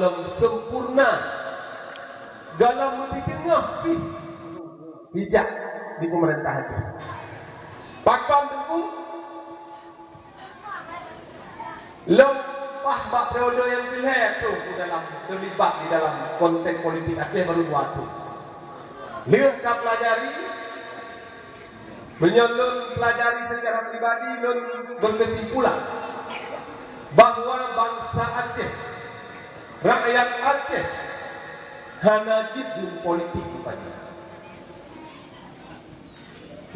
belum sempurna dalam di tengah bijak di pemerintah Aceh. Pakam itu lempah bak periode yang pilihan tu dalam terlibat di dalam konteks politik Aceh baru waktu. Dia dah pelajari, menyelun pelajari secara pribadi dan berkesimpulan bahawa bangsa Aceh, rakyat Aceh hana jidun politik saja.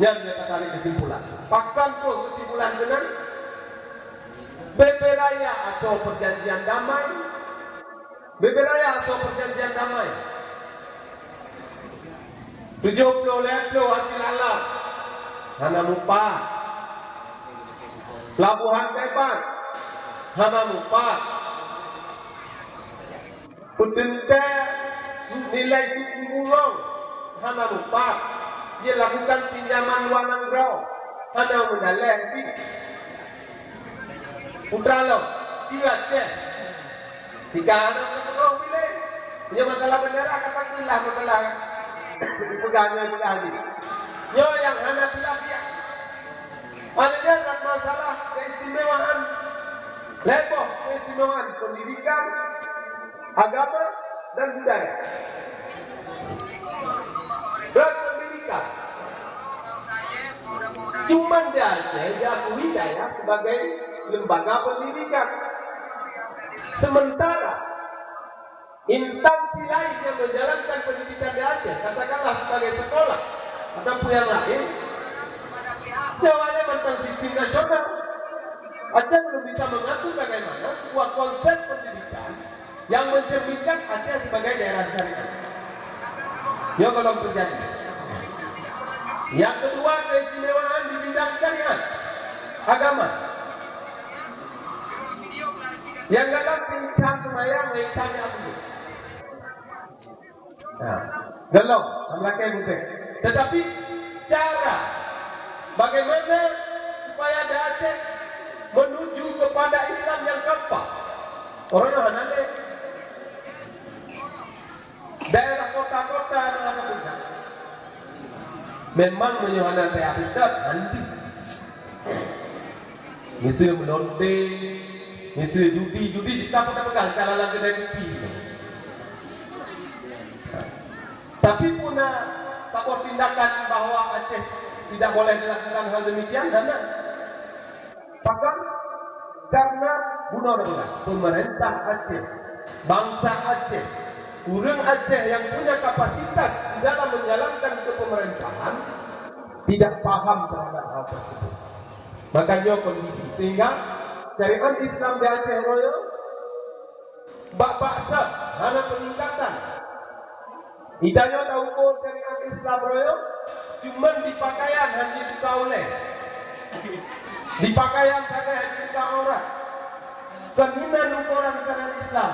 Yang dia tarik kesimpulan. Pakan tu kesimpulan benar. Beberaya atau perjanjian damai. Beberaya atau perjanjian damai. 70 hasil alam. Hana mupah. Pelabuhan bebas. Hana mupah. Pendenda nilai suku bunga. Hana mupah. Dia lakukan pinjaman wanang grau. Hana mendalam. Putra lo, jika Aceh, jika anak berperang pilih, punya masalah bendera katakanlah masalah pegangan ini. Yo yang hana pihak-pihak, maknanya ada masalah keistimewaan, level keistimewaan pendidikan, agama dan budaya. Dan pendidikan, cuma di Aceh diakui daya sebagai lembaga pendidikan. Sementara instansi lain yang menjalankan pendidikan di Aceh, katakanlah sebagai sekolah ataupun yang lain, jawabannya tentang sistem nasional. Aceh belum bisa mengatur bagaimana sebuah konsep pendidikan yang mencerminkan Aceh sebagai daerah syariah. Ya kalau terjadi. Yang kedua, keistimewaan di bidang syariat, agama. Yang dalam tingkah kemaya mengitanya apa? Nah, gelap, amlakai bukan. Tetapi cara bagaimana supaya di Aceh menuju kepada Islam yang kafah. Orang yang ada daerah kota-kota mengapa tidak? Memang menyuhana habitat nanti. Misalnya melonde. Itu judi kita pegang kalau lagi dari kopi. Tapi punah sebuah tindakan bahwa Aceh tidak boleh dilakukan hal demikian karena bunuh pemerintah Aceh, bangsa Aceh, orang Aceh yang punya kapasitas di dalam menjalankan kepemerintahan tidak paham terhadap hal tersebut. Makanya kondisi sehingga syariat Islam di Aceh Raya baksa hana peningkatan. Idanya tahu ukur syariat Islam Raya cuma di pakaian hanya buka oleh. Di pakaian saja hanya buka orang. Keinginan ukuran syariat Islam.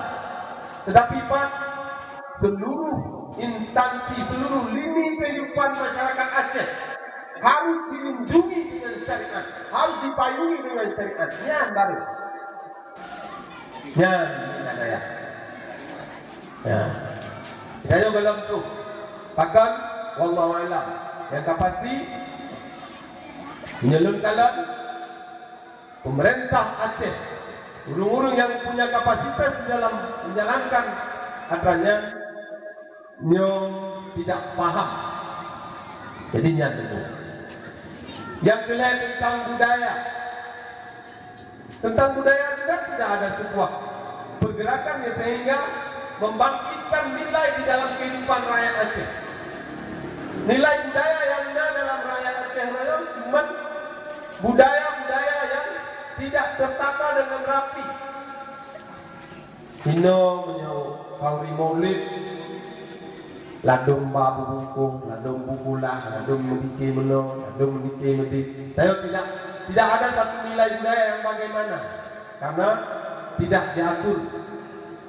Tetapi Pak, seluruh instansi, seluruh lini kehidupan masyarakat Aceh harus dilindungi dengan syariat, harus dipayungi dengan syariat. Yang baru. Yang ini ada ya. Ya. Saya belum tu. Bahkan wallahu a'lam. Yang pasti menyalurkan pemerintah Aceh, urung-urung yang punya kapasitas di dalam menjalankan adanya yang tidak paham. Jadinya itu. Yang kedua tentang budaya. Tentang budaya juga tidak ada sebuah pergerakan yang sehingga membangkitkan nilai di dalam kehidupan rakyat Aceh. Nilai budaya yang ada dalam rakyat Aceh Raya cuma budaya-budaya yang tidak tertata dengan rapi. Hino menyau kauri maulid, ladung babu bungkung, ladung bukulah, ladung medike meno, ladung medike medik. Saya tidak ada satu nilai budaya yang bagaimana, karena tidak diatur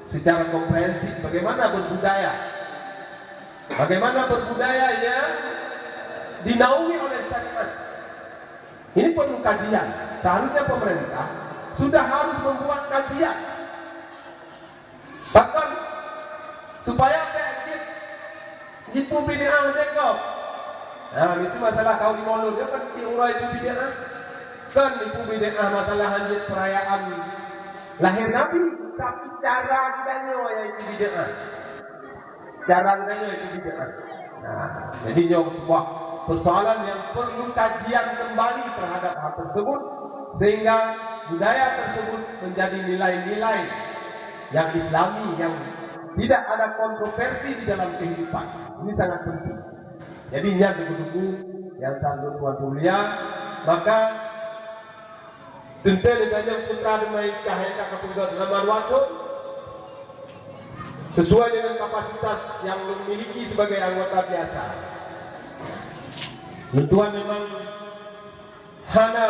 secara komprehensif bagaimana berbudaya. Bagaimana berbudaya yang dinaungi oleh syariat. Ini perlu kajian. Seharusnya pemerintah sudah harus membuat kajian. Bahkan supaya jipu bid'ah deko. Nah, ini masalah kau di maulud ya kan diurai itu bid'ah. Kan itu bid'ah masalah hanjit perayaan lahir Nabi, tapi cara kitanya yang itu bid'ah. Cara kitanya itu bid'ah. Nah, jadi sebuah persoalan yang perlu kajian kembali terhadap hal tersebut sehingga budaya tersebut menjadi nilai-nilai yang Islami yang tidak ada kontroversi di dalam kehidupan. Ini sangat penting. Jadinya dugu-dugu yang tanggung tuan mulia, maka tentu dengan putra dengan cahaya kepegat nomor waktu sesuai dengan kapasitas yang dimiliki sebagai anggota biasa. Tuan memang hanya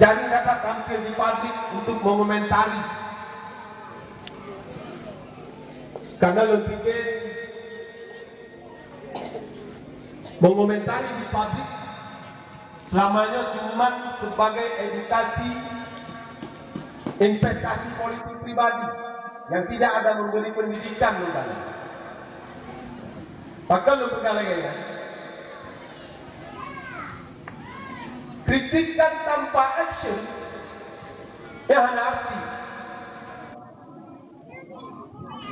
jangan datang tampil di publik untuk mengomentari, karena lebih mengomentari di publik selamanya cuma sebagai edukasi investasi politik pribadi yang tidak ada memberi pendidikan mengenai. Maka lu bergala-gala kritikkan tanpa action ya ada arti.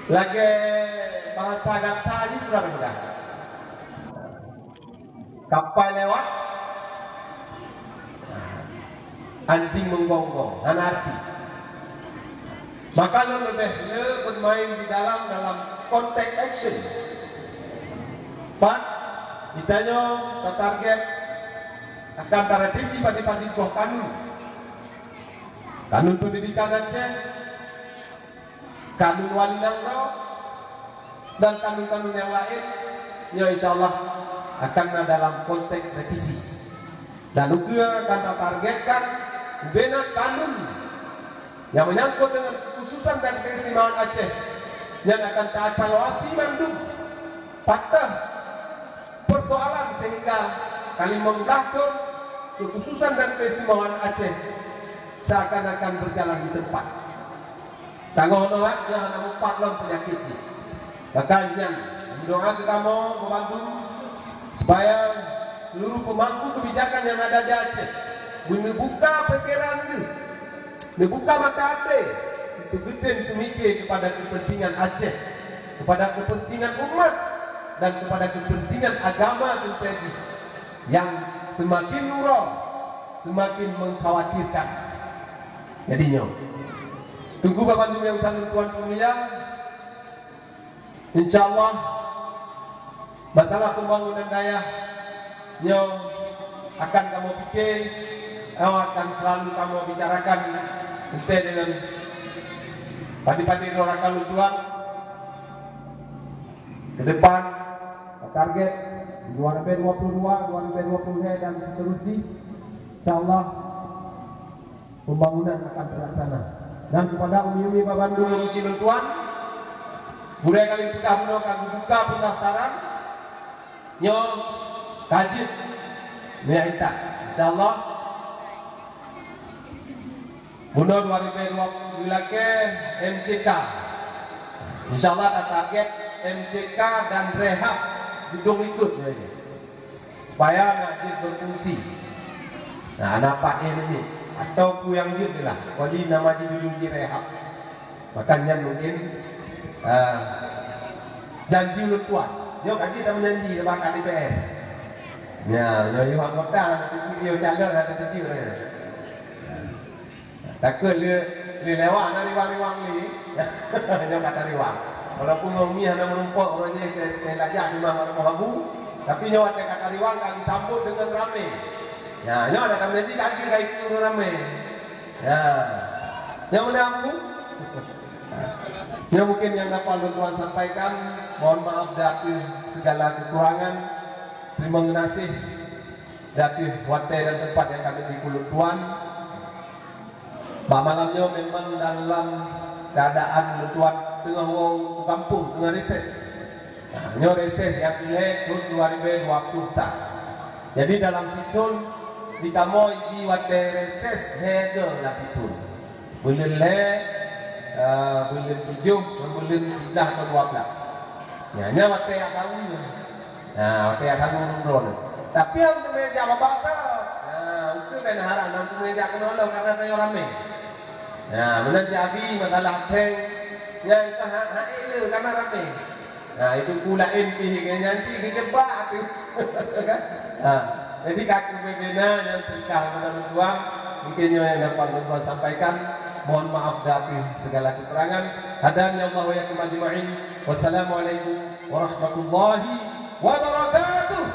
Lagi bahasa kata aja mudah-mudah. Kapal lewat, anjing menggonggong, anarki. Maka lo lebih bermain di dalam konteks action. Pak, ditanya ke target akan terrevisi pada buah kanun pendidikan Aceh, kanun wali nangro, dan kanun-kanun yang lain, ya insya Allah akan dalam konteks revisi. Dan juga akan targetkan bina kanun yang menyangkut dengan kekhususan dan keistimewaan Aceh yang akan terevaluasi mandum patah persoalan sehingga kali memudahkan kekhususan dan keistimewaan Aceh seakan-akan berjalan di tempat. Tangguh doa yang ada 4 penyakit. Makanya mendoa ke kamu membantu supaya seluruh pemangku kebijakan yang ada di Aceh membuka pikiran itu, membuka mata hati untuk betul semikir kepada kepentingan Aceh, kepada kepentingan umat dan kepada kepentingan agama terjadi yang semakin nurul, semakin mengkhawatirkan. Jadinya tunggu Bapak Ibu yang tanggung tuan mulia, insyaallah masalah pembangunan daya yang akan kamu pikir, akan selalu kamu bicarakan nanti dengan padi-padi dorakan tuan ke depan target 2022, 2023 dan seterusnya. Insyaallah pembangunan akan terlaksana. Dan kepada umi-umi Bapak Ibu yang usia tuan, budaya kali kita buka pendaftaran nyo kaji minta insyaallah bulan 2020 ke MCK insyaallah ada target MCK dan rehab gedung ikut ya, supaya ngaji berfungsi. Nah apa ini atau ku yang jut lah wali nama gedung rehab, makanya mungkin janji lu tuan yo kaji dah menjanji depan KDPR. Ya, yo anggota nanti video calon ada kecil ya. Takut le lewat dari wang-wang ni. Yo kata riwang. Walaupun umi hanya menumpuk orangnya ke lajak di mana mahu, tapi nyo ada kata riwang kami sambut dengan ramai. Ya, nyo ada kami janji kaji kai itu ramai. Ya. Yang mana aku? Ya mungkin yang dapat tuan sampaikan, mohon maaf dari segala kekurangan. Terima kasih dari hotel dan tempat yang kami di kulit tuan. Malamnya memang dalam keadaan tuan tengah kampung, tengah reses. Nah, reses yang pilih 2021. Jadi dalam situ di kamu di hotel reses hega lah itu. Boleh bulan 7 bulan 13 atau 12. Ya, nya waktu yang tahu ni. Nah, waktu yang tahu nurun. Tapi yang tu meja bapak tu. Nah, itu ben haram yang tu meja kenolong karena tayo rame. Nah, mana jadi masalah teng yang hak itu karena rame. Nah, itu kulain pergi nanti dijebak tu. Nah, jadi kaki berbeda yang sedekah kepada berdua. Mungkin yang dapat tuan sampaikan. Mohon maaf dari segala kekurangan. Hadani Allah wa yakum ajma'in. Wassalamualaikum warahmatullahi wabarakatuh.